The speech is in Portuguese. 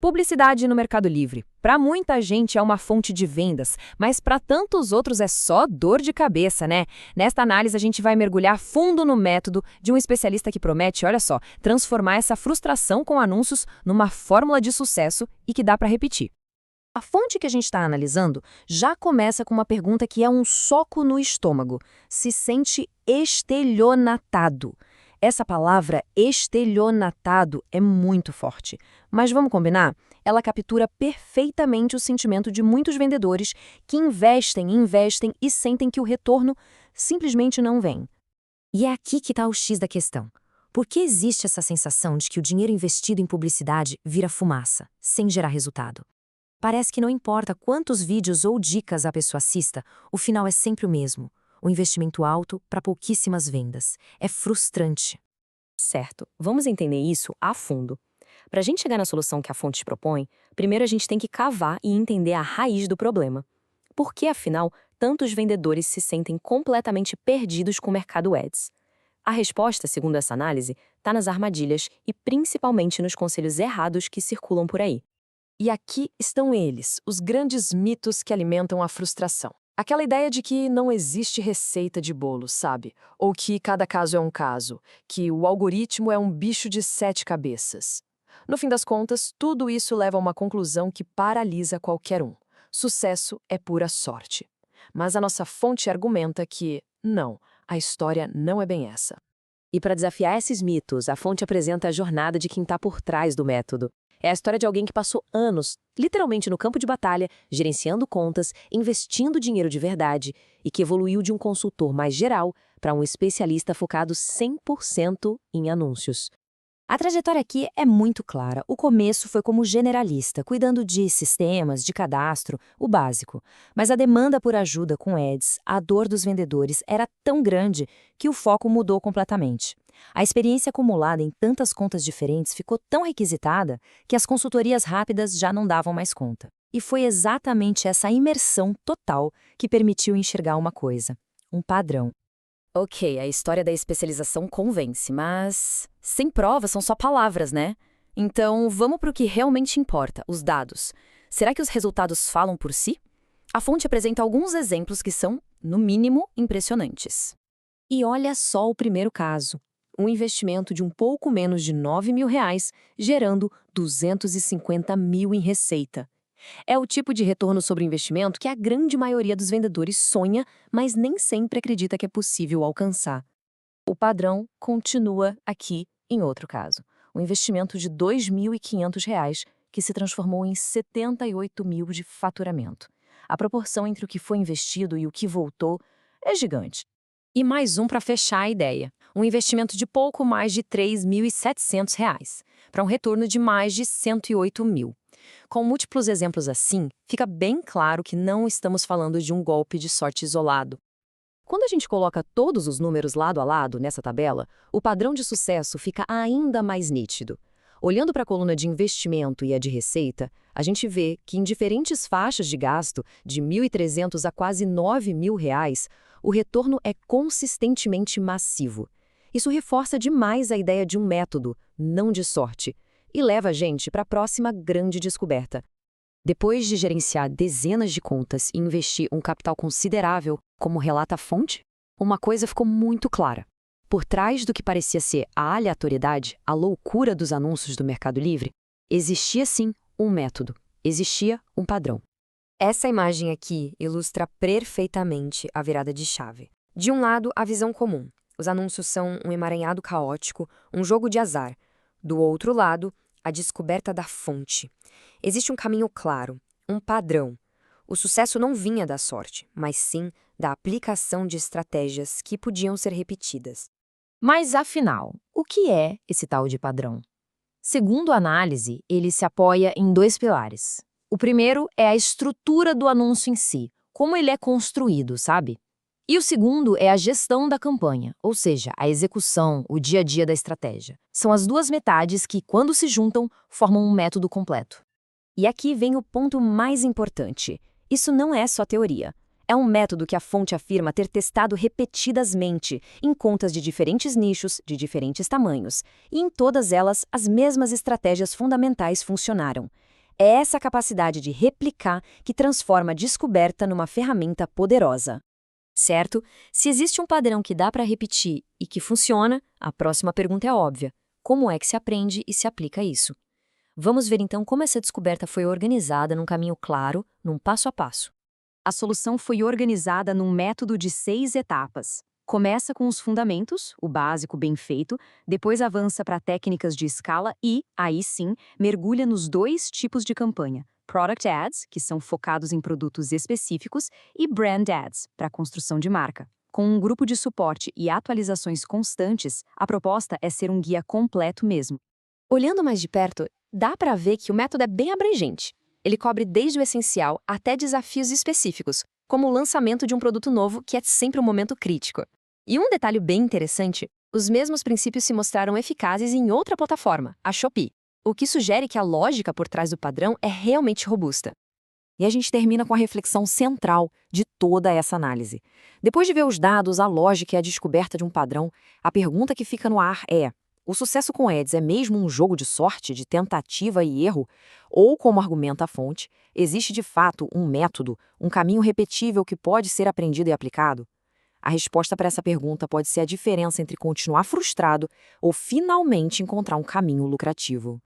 Publicidade no Mercado Livre. Para muita gente é uma fonte de vendas, mas para tantos outros é só dor de cabeça, né? Nesta análise a gente vai mergulhar fundo no método de um especialista que promete, olha só, transformar essa frustração com anúncios numa fórmula de sucesso e que dá para repetir. A fonte que a gente está analisando já começa com uma pergunta que é um soco no estômago. Se sente estelionatado. Essa palavra estelionatado é muito forte, mas vamos combinar? Ela captura perfeitamente o sentimento de muitos vendedores que investem e sentem que o retorno simplesmente não vem. E é aqui que está o X da questão. Por que existe essa sensação de que o dinheiro investido em publicidade vira fumaça, sem gerar resultado? Parece que não importa quantos vídeos ou dicas a pessoa assista, o final é sempre o mesmo. O investimento alto para pouquíssimas vendas. É frustrante. Certo, vamos entender isso a fundo. Para a gente chegar na solução que a fonte propõe, primeiro a gente tem que cavar e entender a raiz do problema. Por que, afinal, tantos vendedores se sentem completamente perdidos com o mercado Ads? A resposta, segundo essa análise, está nas armadilhas e principalmente nos conselhos errados que circulam por aí. E aqui estão eles, os grandes mitos que alimentam a frustração. Aquela ideia de que não existe receita de bolo, sabe? Ou que cada caso é um caso, que o algoritmo é um bicho de 7 cabeças. No fim das contas, tudo isso leva a uma conclusão que paralisa qualquer um. Sucesso é pura sorte. Mas a nossa fonte argumenta que, não, a história não é bem essa. E para desafiar esses mitos, a fonte apresenta a jornada de quem está por trás do método. É a história de alguém que passou anos, literalmente no campo de batalha, gerenciando contas, investindo dinheiro de verdade e que evoluiu de um consultor mais geral para um especialista focado 100% em anúncios. A trajetória aqui é muito clara. O começo foi como generalista, cuidando de sistemas, de cadastro, o básico. Mas a demanda por ajuda com ads, a dor dos vendedores era tão grande que o foco mudou completamente. A experiência acumulada em tantas contas diferentes ficou tão requisitada que as consultorias rápidas já não davam mais conta. E foi exatamente essa imersão total que permitiu enxergar uma coisa: um padrão. Ok, a história da especialização convence, mas sem provas são só palavras, né? Então, vamos para o que realmente importa, os dados. Será que os resultados falam por si? A fonte apresenta alguns exemplos que são, no mínimo, impressionantes. E olha só o primeiro caso. Um investimento de um pouco menos de R$ 9.000, gerando 250 mil em receita. É o tipo de retorno sobre investimento que a grande maioria dos vendedores sonha, mas nem sempre acredita que é possível alcançar. O padrão continua aqui em outro caso. Um investimento de R$ 2.500 que se transformou em 78 mil de faturamento. A proporção entre o que foi investido e o que voltou é gigante. E mais um para fechar a ideia. Um investimento de pouco mais de R$ 3.700, para um retorno de mais de 108 mil. Com múltiplos exemplos assim, fica bem claro que não estamos falando de um golpe de sorte isolado. Quando a gente coloca todos os números lado a lado nessa tabela, o padrão de sucesso fica ainda mais nítido. Olhando para a coluna de investimento e a de receita, a gente vê que em diferentes faixas de gasto, de R$ 1.300 a quase R$ 9.000, o retorno é consistentemente massivo. Isso reforça demais a ideia de um método, não de sorte, e leva a gente para a próxima grande descoberta. Depois de gerenciar dezenas de contas e investir um capital considerável, como relata a fonte, uma coisa ficou muito clara. Por trás do que parecia ser a aleatoriedade, a loucura dos anúncios do Mercado Livre, existia sim um método, existia um padrão. Essa imagem aqui ilustra perfeitamente a virada de chave. De um lado, a visão comum. Os anúncios são um emaranhado caótico, um jogo de azar. Do outro lado, a descoberta da fonte. Existe um caminho claro, um padrão. O sucesso não vinha da sorte, mas sim da aplicação de estratégias que podiam ser repetidas. Mas, afinal, o que é esse tal de padrão? Segundo a análise, ele se apoia em 2 pilares. O primeiro é a estrutura do anúncio em si, como ele é construído, sabe? E o segundo é a gestão da campanha, ou seja, a execução, o dia a dia da estratégia. São as duas metades que, quando se juntam, formam um método completo. E aqui vem o ponto mais importante. Isso não é só teoria. É um método que a fonte afirma ter testado repetidamente em contas de diferentes nichos, de diferentes tamanhos. E em todas elas, as mesmas estratégias fundamentais funcionaram. É essa capacidade de replicar que transforma a descoberta numa ferramenta poderosa. Certo? Se existe um padrão que dá para repetir e que funciona, a próxima pergunta é óbvia. Como é que se aprende e se aplica isso? Vamos ver então como essa descoberta foi organizada num caminho claro, num passo a passo. A solução foi organizada num método de 6 etapas. Começa com os fundamentos, o básico bem feito, depois avança para técnicas de escala e, aí sim, mergulha nos 2 tipos de campanha: Product Ads, que são focados em produtos específicos, e Brand Ads, para a construção de marca. Com um grupo de suporte e atualizações constantes, a proposta é ser um guia completo mesmo. Olhando mais de perto, dá para ver que o método é bem abrangente. Ele cobre desde o essencial até desafios específicos, como o lançamento de um produto novo, que é sempre um momento crítico. E um detalhe bem interessante, os mesmos princípios se mostraram eficazes em outra plataforma, a Shopee, o que sugere que a lógica por trás do padrão é realmente robusta. E a gente termina com a reflexão central de toda essa análise. Depois de ver os dados, a lógica e a descoberta de um padrão, a pergunta que fica no ar é: o sucesso com Ads é mesmo um jogo de sorte, de tentativa e erro? Ou, como argumenta a fonte, existe de fato um método, um caminho repetível que pode ser aprendido e aplicado? A resposta para essa pergunta pode ser a diferença entre continuar frustrado ou finalmente encontrar um caminho lucrativo.